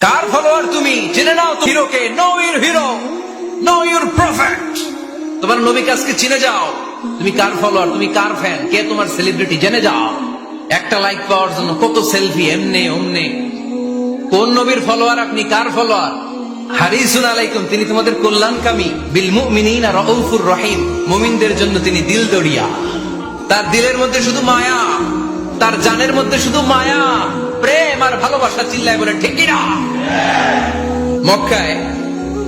কার follower তুমি? জেনে নাও হিরোকে। Know your hero, know your prophet. তোমার নবীকে আজকে চিনে যাও। তুমি কার ফলোয়ার, তুমি কার ফ্যান, কে তোমার সেলিব্রিটি জেনে যাও। একটা লাইক পাওয়ার জন্য কত সেলফি, এমনে অমনে। কোন নবীর ফলোয়ার আপনি, কার ফলোয়ার? হারিসুন আলাইকুম, তিনি তোমাদের কল্যাণকামী। বিল মুমিনিনা রাউফুর রহিম, মুমিনদের জন্য তিনি দিল দরিয়া। তার দিলের মধ্যে শুধু মায়া, তার জানের মধ্যে শুধু মায়া, প্রেম আর ভালোবাসা। চিল্লায় বলে ঠিক কিনা? মক্কায়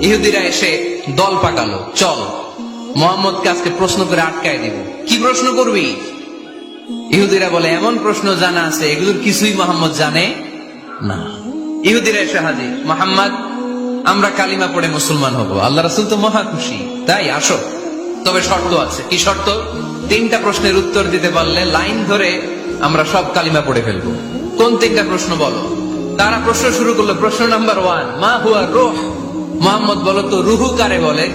ইহুদিরা এসে দল পাকালো, চল মুহাম্মদকে আজকে প্রশ্ন করে আটকায় দিব। কি প্রশ্ন করবি? ইহুদিরা বলে এমন প্রশ্ন জানা আছে এগুলোর কিছুই মুহাম্মদ জানে না। ইহুদিরা এসে হাজির, মুহাম্মদ আমরা কালিমা পড়ে মুসলমান হব। আল্লাহ রাসূল তো মহা খুশি, তাই আসো, তবে শর্ত আছে। কি শর্ত? 3টা প্রশ্নের উত্তর দিতে পারলে লাইন ধরে আমরা সব কালিমা পড়ে ফেলবো। কোন 3টা প্রশ্ন বলো? তারা প্রশ্ন শুরু করলো। প্রশ্ন নাম্বার 1, মা হুয়া রূহ। মুহাম্মদ বলো তো রুহু কারে বলে?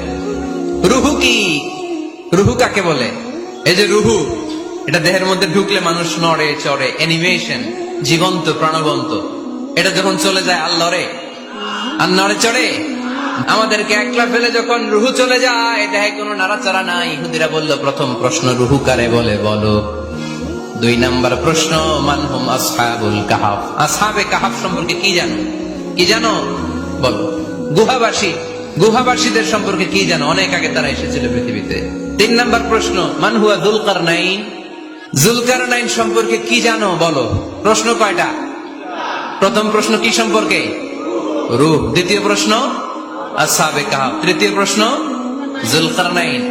রুহু কি? রুহু কাকে বলে? এই যে রুহু, এটা দেহের মধ্যে ঢুকলে মানুষ নড়ে চড়ে, অ্যানিমেশন, জীবন্ত প্রাণবন্ত। এটা যখন চলে যায় আল্লাহরে আর নড়ে চড়ে। আমাদেরকে একলা ফেলে যখন রুহু চলে যায়, দেহে কোনো নাড়াচাড়া নাই। ইহুদিরা বলল প্রথম প্রশ্ন রুহু কারে বলে বলো। 2 নাম্বার প্রশ্ন মানহুম আসহাবুল কাহাফ। আসহাবে কাহাফ সম্পর্কে কি জানো? কি জানো বলো। গুহাবাসী, গুহাবাসীদের সম্পর্কে কি জানো? অনেক আগে তারা এসেছিল পৃথিবীতে। 3 নাম্বার প্রশ্ন মান হুয়া যুলকারনাইন। যুলকারনাইন সম্পর্কে কি জানো বলো। প্রশ্ন কয়টা? প্রথম প্রশ্ন কি সম্পর্কে? রূহ। দ্বিতীয় প্রশ্ন আসহাবে কাহাফ। তৃতীয় প্রশ্ন যুলকারনাইন।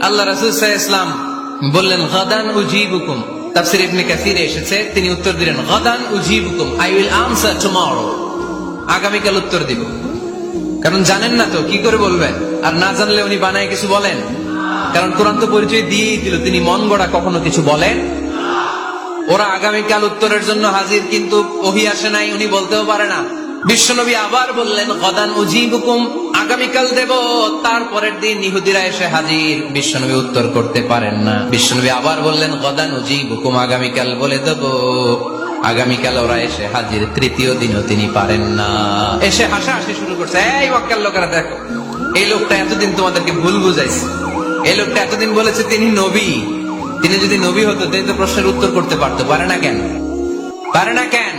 আল্লাহ রাসূল সাল্লাল্লাহু আলাইহি ওয়াসাল্লাম বললেন গাদান উজিবুকুম। তাফসীর ইবনে কাসিরে এসেছে, তিনি উত্তর দিলেন গাদান উজিবুকুম, আই উইল আনসার টুমরো। আগামীকাল উত্তর দিব। কারণ জানেন না তো কি করে বলবেন, আর না জানলে উনি বানায় কিছু বলেন? কারণ কোরআন তো পরিচয় দিয়েই দিল, তিনি মন গড়া কখনো কিছু বলেন। ওরা আগামীকাল উত্তরের জন্য হাজির, কিন্তু ওহী আসে নাই, উনি বলতেও পারে না। বিশ্বনবী আবার বললেন গাদান উজিবুকুম, আগামীকাল দেব। তারপরের দিন ইহুদিরা এসে হাজির, বিশ্বনবী উত্তর করতে পারেন না। বিশ্বনবী আবার বললেন গাদান উজিবুকুম, আগামীকাল বলে দেব। আগামীকাল ওরা এসে হাজির, তৃতীয় দিনও তিনি পারেন না। এসে হাসাহাসি শুরু করছে, এই মক্কার লোকেরা দেখো, এই লোকটা এতদিন তোমাদেরকে ভুল বুঝাইছে। এই লোকটা এতদিন বলেছে তিনি নবী। তিনি যদি নবী হতো তিনি তো প্রশ্নের উত্তর করতে পারতো, পারে না কেন? পারে না কেন?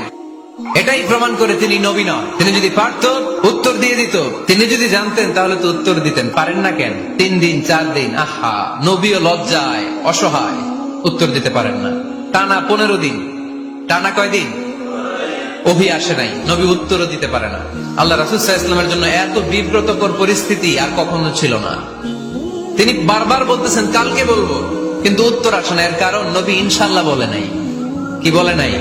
এটাই প্রমাণ করে তিনি নবী নয়। তিনি যদি পারতো উত্তর দিয়ে দিত। তিনি যদি জানতেন তাহলে তো উত্তর দিতেন। পারেন না কেন? 3 দিন 4 দিন, আহা, নবীও লজ্জায় অসহায়, উত্তর দিতে পারেন না। টানা 15 দিন। টানা কয়দিন? ওহী আসে নাই, নবী উত্তরও দিতে পারে না। আল্লাহ রাসূল সাল্লাল্লাহু আলাইহি ওয়াসাল্লামের জন্য এত বিব্রতকর পরিস্থিতি আর কখনো ছিল না। তিনি বারবার বলতেছেন কালকে বলবো, কিন্তু উত্তর আসে না। এর কারণ নবী ইনশাআল্লাহ বলে নাই। কি বলে নাই?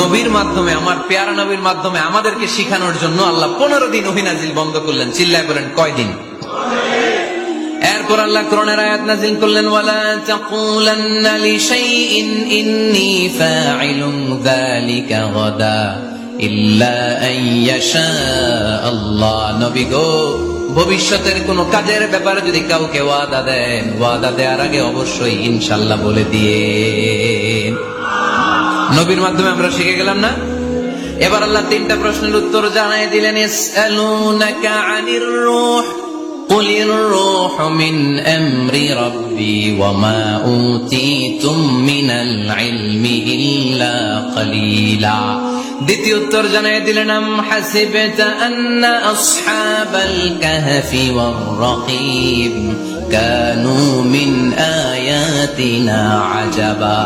নবীর মাধ্যমে, আমার পেয়ারা নবীর মাধ্যমে আমাদেরকে শিখানোর জন্য আল্লাহ 15 দিন ওহী নাজিল বন্ধ করলেন। চিল্লায় বলেন কয়দিন? এরপর আল্লাহ কোরআনের আয়াত নাযিল করলেন ওয়ালা তাকুলান্না লিশাইইন ইন্নী ফাইলুন যালিকা গাদা ইল্লা আইয়াশা আল্লাহ। নবী গো, ভবিষ্যতের কোন কাজের ব্যাপারে যদি কাউকে ওয়াদা দেন, ওয়াদা দেওয়ার আগে অবশ্যই ইনশাআল্লাহ বলে দিয়ে। নবীর মাধ্যমে আমরা শিখে গেলাম না? এবার আল্লাহ 3টা প্রশ্নের উত্তর জানাই দিলেন। ইয়াসআলুনাকা আনির রূহ কুলির রূহু মিন আমরি রাব্বি ওয়া মা উতীতুম মিনাল ইলমি ইল্লা কলিলা। দ্বিতীয় উত্তর জানাই দিলেন আম হাসিবতা আন্না আসহাবাল কাহফি ওয়ার রাকিব কানু মিন আয়াতিনা আজাবা।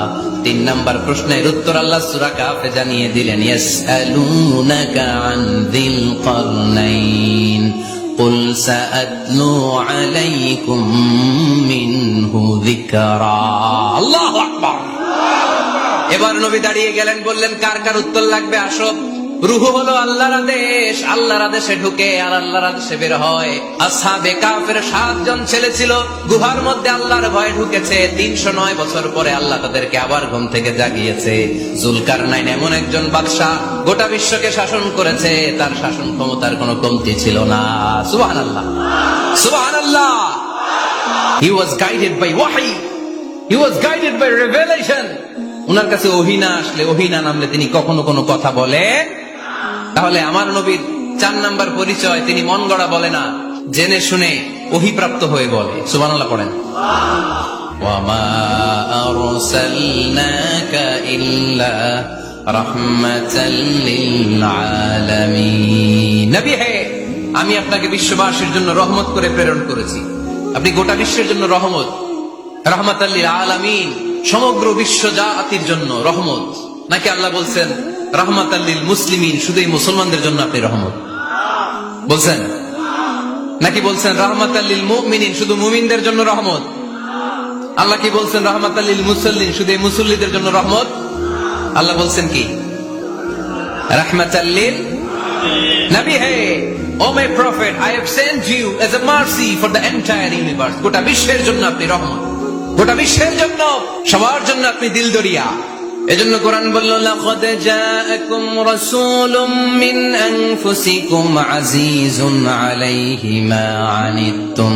3 নাম্বার প্রশ্নের উত্তর আল্লাহ সূরা কাহফে জানিয়ে দিলেন ইয়াসআলুনাকা আন যিল কারনাইন কুল সাআতলু আলাইকুম মিনহু যিকরা। আল্লাহু আকবার। এবার নবী দাঁড়িয়ে গেলেন, বললেন কার কার উত্তর লাগবে আসো। রূহ হলো আল্লাহর আদেশ, আল্লাহর আদেশে ঢুকে আর আল্লাহর আদেশে বের হয়। আসহাবে কাহফের 7 জন ছেলে ছিল, গুহার মধ্যে আল্লাহর ভয়ে ঢুকেছে। 309 বছর পরে আল্লাহ তাদেরকে আবার ঘুম থেকে জাগিয়েছে। যুলকারনাইন এমন একজন বাদশা, গোটা বিশ্বকে শাসন করেছে, তার শাসন ক্ষমতার কোনো কমতি ছিল না। সুবহানাল্লাহ, সুবহানাল্লাহ। He was guided by wahy, he was guided by revelation. উনার কাছে ওহী না আসলে, ওহী না নামলে তিনি কখনো কোনো কথা বলেন তাহলে আমার নবীর 4 নাম্বার পরিচয়, তিনি মন গড়া বলে না, জেনে শুনে ওহীপ্রাপ্ত হয়ে বলে। সুবহানাল্লাহ পড়েন। ওয়ামা আরসালনাকা ইল্লা রাহমাতাল লিল আলামিন। নবী হে, আমি আপনাকে বিশ্ববাসীর জন্য রহমত করে প্রেরণ করেছি। আপনি গোটা বিশ্বের জন্য রহমত, রাহমাতাল লিল আলামিন, সমগ্র বিশ্ব জাতির জন্য রহমত। নাকি আল্লাহ বলছেন রাহমাতাল লিল মুসলিমিন, শুধুই মুসলমানদের জন্য আপনি রহমত বলছেন? নাকি বলছেন রাহমাতাল লিল মুমিনিন, শুধু মুমিনদের জন্য রহমত? আল্লাহ কি বলছেন রাহমাতাল লিল মুসাল্লিন, শুধু মুসল্লিদের জন্য রহমত? আল্লাহ বলছেন কি রাহমাতাল লিল নবী হে, O my prophet, I have sent you as a mercy for the entire universe. গোটা বিশ্বের জন্য আপনি রহমত, গোটা বিশ্বের জন্য, সবার জন্য আপনি দিলদরিয়া। এজন্য কোরআন বলল লাকাদ জাআকুম রাসূলুম মিন আনফুসিকুম আজিজুন আলাইহি মা আনিতুম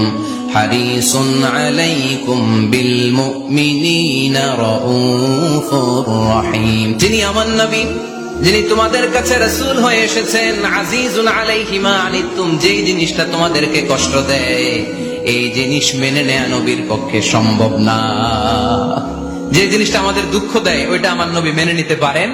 হারিসুন আলাইকুম বিল মুমিনিনা রাউফুর রহিম। যিনি আমার নবী, যিনি তোমাদের কাছে রাসূল হয়ে এসেছেন, আজিজুন আলাইহি মা আনিতুম, যেই জিনিসটা তোমাদেরকে কষ্ট দেয় এই জিনিস মেনে নেয়া নবীর পক্ষে সম্ভব না। যে জিনিসটা আমাদের দুঃখ দেয় ওইটা আমার নবী মেনে নিতে পারেন